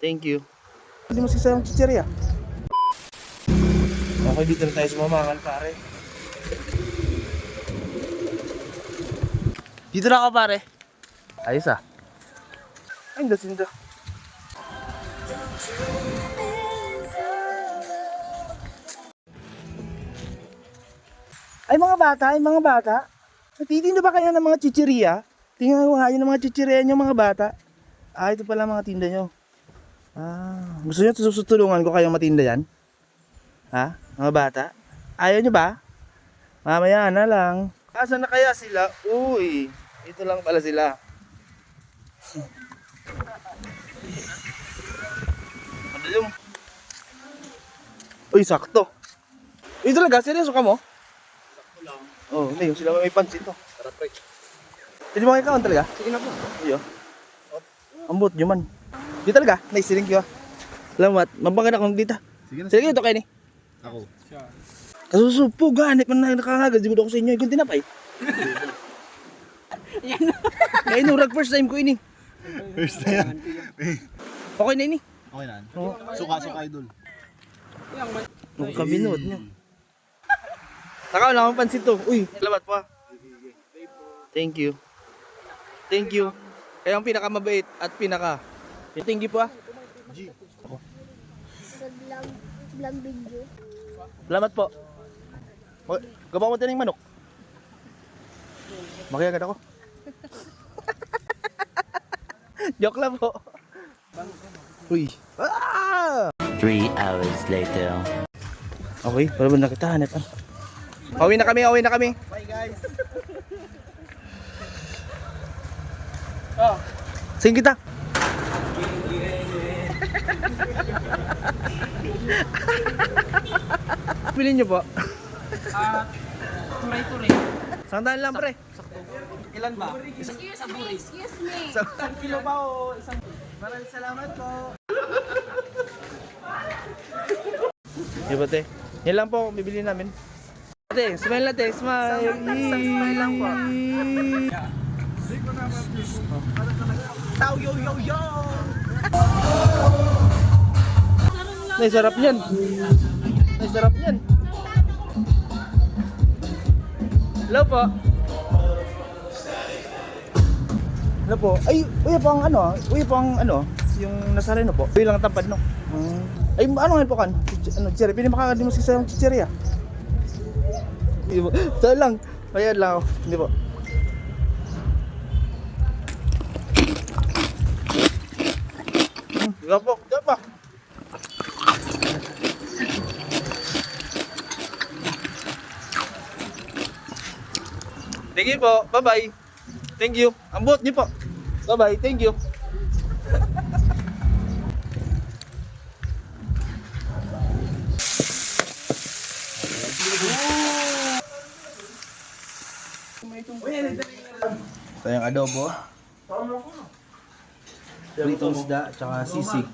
Thank you. Hindi mo sisayang chichirya. Okay, dito na tayo sa Mamangan, pare. Dito na ako, pare. Ayos ah. Ay, dasinda. Ay mga bata. Natitinda ba kayo ng mga chichirya? Tingnan ko nga yun ng mga chichirya nyo mga bata. Ah, ito pala mga tinda nyo. Ah, gusto nyo susutulungan ko kayong matinda yan? Ha? Mga bata? Ayaw nyo ba? Mamaya na lang. Asan na kaya sila? Uy, ito lang pala sila. Ano yung? Uy, sakto. Uy, talaga, seryoso ka mo? Sakto lang. Oh, hindi, sila may pansin to. Tara, pre. Pwede mo kayo talaga? Sige na po. Iyo. Ambot nyo man. Di talaga, naisiling ko. Salamat, mabangan akong dita. Sige na. Sige ito kayo ni. Ako. Kasusupo, ganit man na nakakagad. Siguro ako sa inyo, ikon tinapay. Ngayon nurag first time ko ini. First time. Okay na ini. Okay na. Oh. Suka idol. Kabinood nyo. Takaw lang akong pansin to. Uy, salamat pa. Thank you. Thank you. Kayo ang pinakamabait at pinaka. Thank you po ah. Vlog video. Salamat po. Gawa mo tayo ng manok. Makiagad ako. Joke lang po. Uy. Ah! 3 hours later. Okay, para ba nakita hanap ah. Awin na kami. Bye guys. Oh. Sing kita. Bilhin niyo po. Turay-turay. Sandaan lang pre. Ilan ba? Excuse me. Isang kilo ba o isang... Maraming salamat po. Di ba te? Yan lang po bibili namin. Ate, smile natin, smile. Isang smile lang po. Tao yo yo yo! Nay, sarap niyan. Nay, sarap niyan. Hello po. Hello po. Ay, uy po ang ano, yung nasa reno po. Uy lang tampad no. Ay, ano ngayon po kan? Ano, chichirya. Pili makakadi mo sa yung chichirya. Hindi po. Saan lang. Ayan lang ako. Hindi po. Diba po? Diba po? Thank you po. Bye-bye. Thank you. Ang buot niyo po. Bye-bye. Thank you. Ito yung adobo. Pritong isda, tsaka sisig.